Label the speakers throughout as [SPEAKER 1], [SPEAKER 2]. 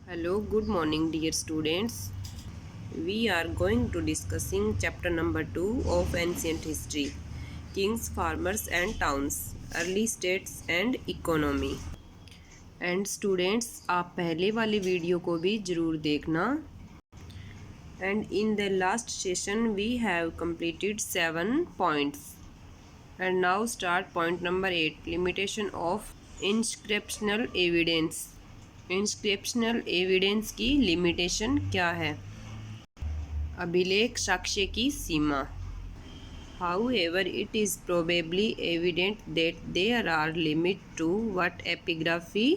[SPEAKER 1] Hello, good morning, dear students. We are going to discussing chapter number 2 of ancient history, kings, farmers and towns, early states and economy. And students, आप पहले वाली video को भी जरूर देखना. And in the last session we have completed 7 points. And now start point number 8, limitation of inscriptional evidence. Inscriptional evidence की limitation क्या है? अभिलेख साक्ष्य की सीमा. However, it is probably evident that there are limits to what epigraphy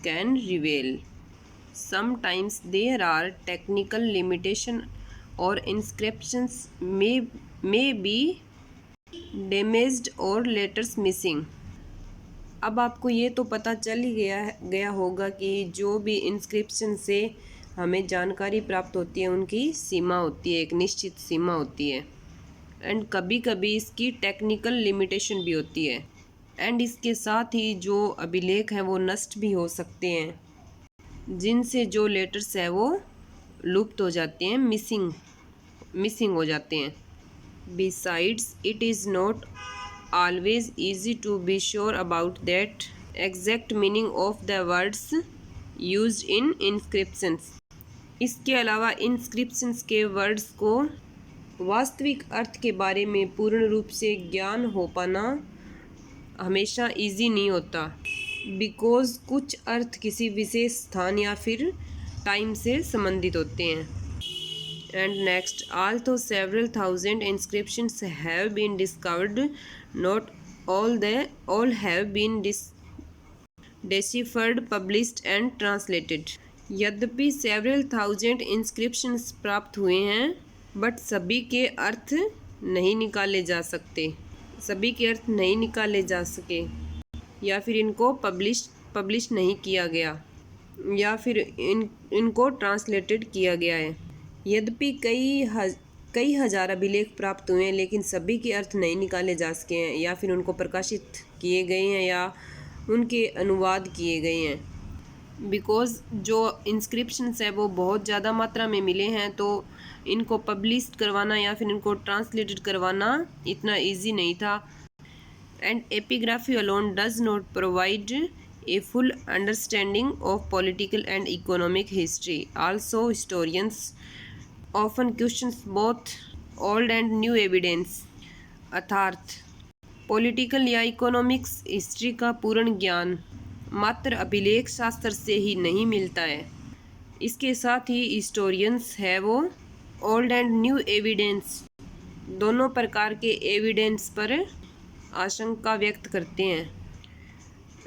[SPEAKER 1] can reveal. Sometimes there are technical limitations or inscriptions may be damaged or letters missing. अब आपको ये तो पता चल ही गया होगा कि जो भी इंस्क्रिप्शन से हमें जानकारी प्राप्त होती है उनकी सीमा होती है, एक निश्चित सीमा होती है. एंड कभी कभी इसकी टेक्निकल लिमिटेशन भी होती है. एंड इसके साथ ही जो अभिलेख हैं वो नष्ट भी हो सकते हैं, जिनसे जो लेटर्स है वो लुप्त हो जाते हैं, मिसिंग हो जाते हैं. Besides it is not always easy to be sure about that exact meaning of the words used in inscriptions. इसके अलावा इंस्क्रिप्शंस के वर्ड्स को वास्तविक अर्थ के बारे में पूर्ण रूप से ज्ञान हो पाना हमेशा इजी नहीं होता, बिकॉज कुछ अर्थ किसी विशेष स्थान या फिर टाइम से संबंधित होते हैं. And next, although several thousand inscriptions have been discovered, not all have been deciphered, published and translated. यद्यपि several thousand inscriptions प्राप्त हुए हैं, बट सभी के अर्थ नहीं निकाले जा सके, या फिर इनको पब्लिश नहीं किया गया, या फिर इनको ट्रांसलेटेड किया गया है. यद्यपि कई हजार अभिलेख प्राप्त हुए हैं, लेकिन सभी के अर्थ नहीं निकाले जा सके हैं, या फिर उनको प्रकाशित किए गए हैं या उनके अनुवाद किए गए हैं. बिकॉज़ जो इंस्क्रिप्शंस है वो बहुत ज़्यादा मात्रा में मिले हैं, तो इनको पब्लिश करवाना या फिर इनको ट्रांसलेटेड करवाना इतना इजी नहीं था. And epigraphy alone does not provide a full understanding of political and economic history. Also, historians often question both old and new evidence. अर्थात पॉलिटिकल या इकोनॉमिक्स हिस्ट्री का पूर्ण ज्ञान मात्र अभिलेख शास्त्र से ही नहीं मिलता है. इसके साथ ही हिस्टोरियंस है वो ओल्ड एंड न्यू एविडेंस दोनों प्रकार के एविडेंस पर आशंका व्यक्त करते हैं.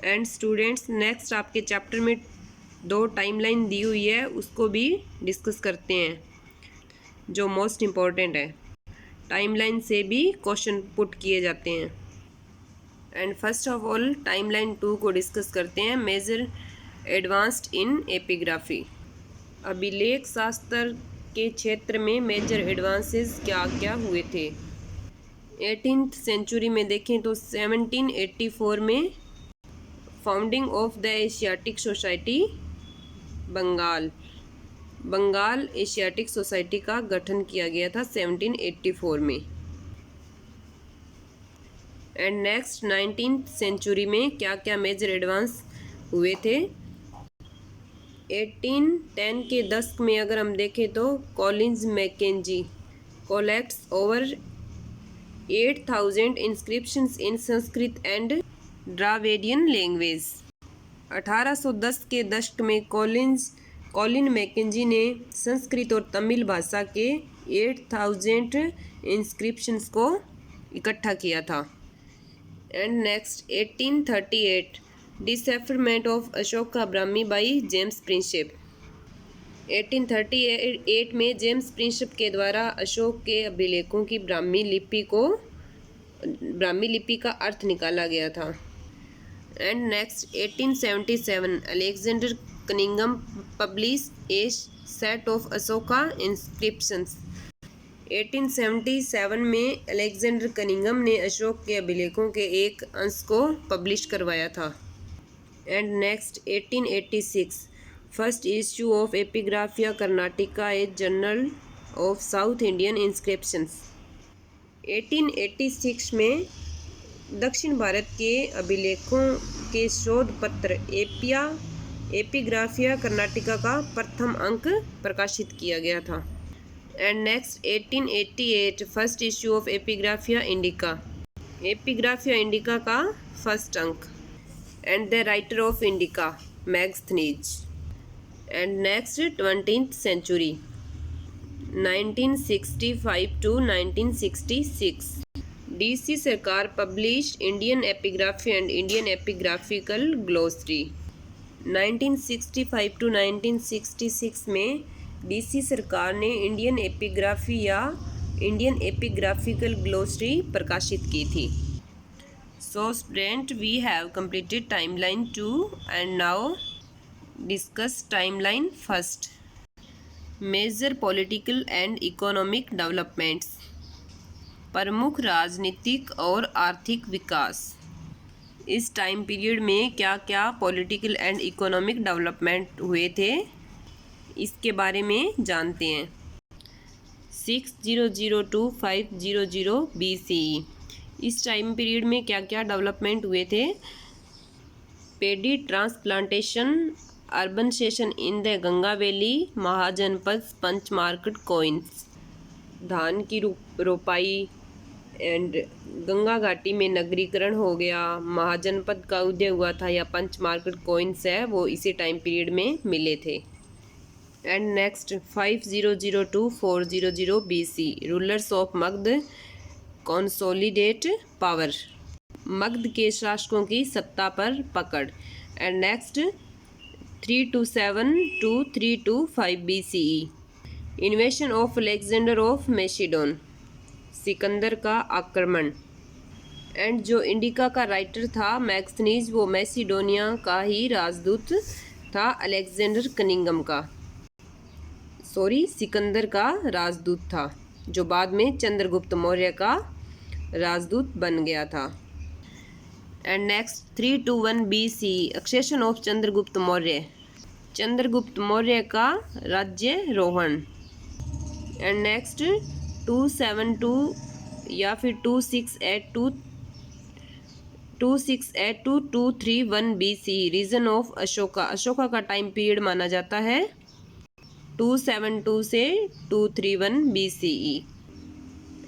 [SPEAKER 1] एंड स्टूडेंट्स, नेक्स्ट आपके चैप्टर में 2 टाइमलाइन दी हुई है, उसको भी डिस्कस करते हैं, जो मोस्ट इम्पॉर्टेंट है. टाइमलाइन से भी क्वेश्चन पुट किए जाते हैं. And first of all timeline 2 को डिस्कस करते हैं, मेजर एडवांस्ड इन एपिग्राफी. अभिलेख शास्त्र के क्षेत्र में मेजर एडवांसेस क्या क्या हुए थे? 18th सेंचुरी में देखें तो 1784 में founding of the Asiatic Society Bengal Asiatic Society का गठन किया गया था 1784 में. एंड नेक्स्ट 19th सेंचुरी में क्या क्या मेजर एडवांस हुए थे? 1810 के दशक में अगर हम देखें तो Collins Mackenzie collects over 8000 inscriptions in Sanskrit and Dravidian language. 1810 के दशक में कॉलिन मैकेंजी ने संस्कृत और तमिल भाषा के 8000 इंस्क्रिप्शंस को इकट्ठा किया था. And next 1838 decipherment of Ashoka Brahmi by James Prinsep. 1838 में जेम्स प्रिंसेप के द्वारा अशोक के अभिलेखों की ब्राह्मी लिपि का अर्थ निकाला गया था. And next 1877 Alexander Cunningham publish A set of Ashoka inscriptions. 1877 में अलेक्जेंडर कनिंघम ने अशोक के अभिलेखों के एक अंश को पब्लिश करवाया था. And next 1886 First issue of Epigraphia Carnatica, a journal of South Indian inscriptions. 1886 में दक्षिण भारत के अभिलेखों के शोध पत्र एपिग्राफिया कर्नाटिका का प्रथम अंक प्रकाशित किया गया था. And next 1888 first issue of Epigraphia Indica. Epigraphia Indica का फर्स्ट अंक. And the writer of Indica Megasthenes. And next 20th century 1965 to 1966. DC Sircar published Indian epigraphy and Indian epigraphical glossary. 1965 to 1966 में DC सरकार ने Indian epigraphy या Indian epigraphical glossary प्रकाशित की थी. So student, we have completed timeline 2 and now discuss timeline first. Major political and economic developments. प्रमुख राजनीतिक और आर्थिक विकास. इस टाइम पीरियड में क्या क्या पॉलिटिकल एंड इकोनॉमिक डेवलपमेंट हुए थे, इसके बारे में जानते हैं. 6002 to 500 BCE. इस टाइम पीरियड में क्या क्या डेवलपमेंट हुए थे. Paddy transplantation, urbanization in the Ganga valley, mahajanapada punch marked coins. धान की रोपाई एंड गंगा घाटी में नगरीकरण हो गया. महाजनपद का उदय हुआ था या पंच मार्केट कॉइन्स है वो इसी टाइम पीरियड में मिले थे. And next 500 to 400 BC. Rulers of Magadha consolidate power. Magadha के शासकों की सत्ता पर पकड़. And next 327 to 325 BCE. Invasion of Alexander of Macedon. सिकंदर का आक्रमण. एंड जो इंडिका का राइटर था मैग्स्थनीज, वो मैसिडोनिया का ही राजदूत था अलेक्जेंडर कनिंगम का. सिकंदर का राजदूत था जो बाद में चंद्रगुप्त मौर्य का राजदूत बन गया था. And next 321 BC. Accession of Chandragupta Maurya. Chandragupta Maurya का राज्यारोहण. एंड नेक्स्ट 272 या फिर 2682 to 231 BC. Reign of Ashoka. Ashoka का टाइम पीरियड माना जाता है 272 से 231 BCE.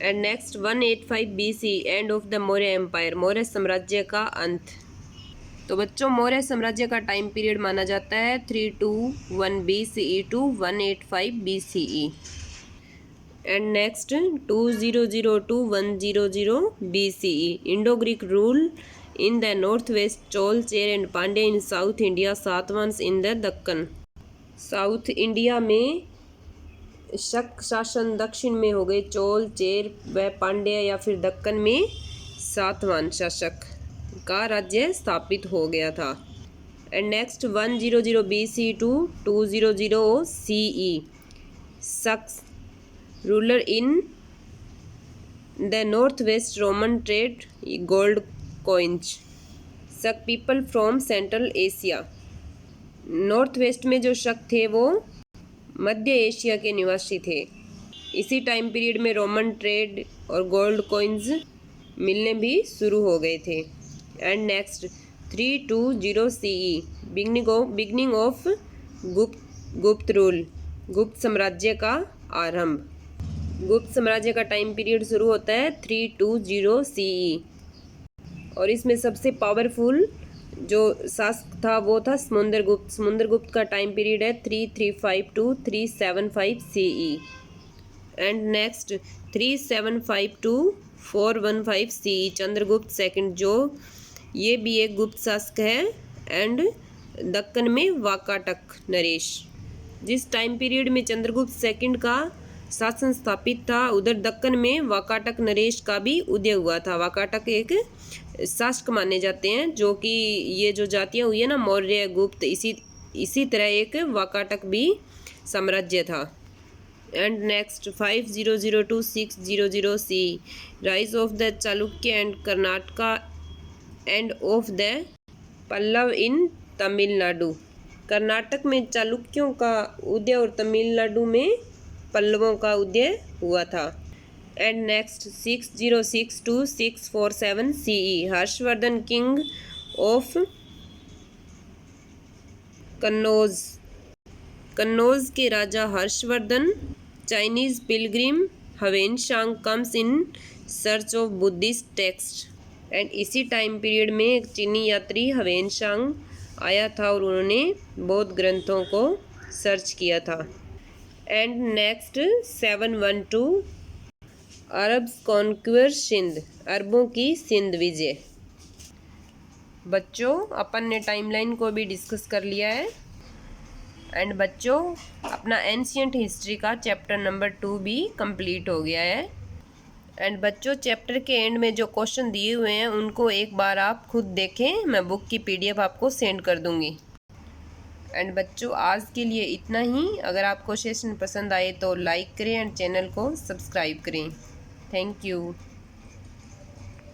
[SPEAKER 1] And next 185 BC. End of the Maurya empire. Maurya साम्राज्य का अंत. तो बच्चों, मौर्य साम्राज्य का टाइम पीरियड माना जाता है 321 BCE to 185 BCE. And next 200 to 100 BCE. Indo Greek rule in the north west. Chola, Chera and Pandya in south India. Satavahanas in the Deccan. South India में शक शासन दक्षिण में हो गए चोल, चेर व पांड्या, या फिर दक्कन में सातवान शासक का राज्य स्थापित हो गया था. And next 100 BC to 200 CE. Sakas ruler in the north west. Roman trade gold coins. Shaka people from central Asia. North west में जो शक थे वो मध्य एशिया के निवासी थे. इसी टाइम पीरियड में रोमन ट्रेड और गोल्ड कॉइन्स मिलने भी शुरू हो गए थे. And next 320 CE. Beginning of गुप्त रूल. गुप्त साम्राज्य का आरंभ. गुप्त साम्राज्य का टाइम पीरियड शुरू होता है 320 CE. और इसमें सबसे पावरफुल जो शासक था वो था समुद्रगुप्त. समुद्रगुप्त का टाइम पीरियड है 335 to 375 CE. And next 375 to 415 CE. Chandragupta second, जो ये भी एक गुप्त शासक है. एंड दक्कन में वाकाटक नरेश. जिस टाइम पीरियड में चंद्रगुप्त सेकंड का शासन स्थापित था, उधर दक्कन में वाकाटक नरेश का भी उदय हुआ था. वाकाटक एक शासक माने जाते हैं, जो कि ये जो जातियाँ हुई है ना, मौर्य, गुप्त, इसी तरह एक वाकाटक भी साम्राज्य था. And next 500 to 600 CE. Rise of the Chalukya and Karnataka. End of the Pallava in Tamil Nadu. Karnataka में चालुक्यों का उदय और तमिलनाडु में पल्लवों का उदय हुआ था। And next 606 to 647 CE, Harshvardhan king of Kannauj. Kannauj के राजा Harshvardhan. Chinese pilgrim Hiuen Tsang comes in search of Buddhist text. And इसी टाइम पीरियड में एक चीनी यात्री ह्वेनसांग आया था और उन्होंने बौद्ध ग्रंथों को सर्च किया था। And next 712, Arabs conquer Sindh, अरबों की सिंध विजय। बच्चों अपन ने टाइमलाइन को भी डिस्कस कर लिया है। एंड बच्चों अपना एंशियंट हिस्ट्री का चैप्टर नंबर 2 भी कंप्लीट हो गया है। एंड बच्चों चैप्टर के एंड में जो क्वेश्चन दिए हुए हैं उनको एक बार आप खुद देखें, मैं बुक की PDF आपको सेंड कर दूंगी। एंड बच्चों आज के लिए इतना ही। अगर आपको सेशन पसंद आए तो लाइक करें एंड चैनल को सब्सक्राइब करें। Thank you.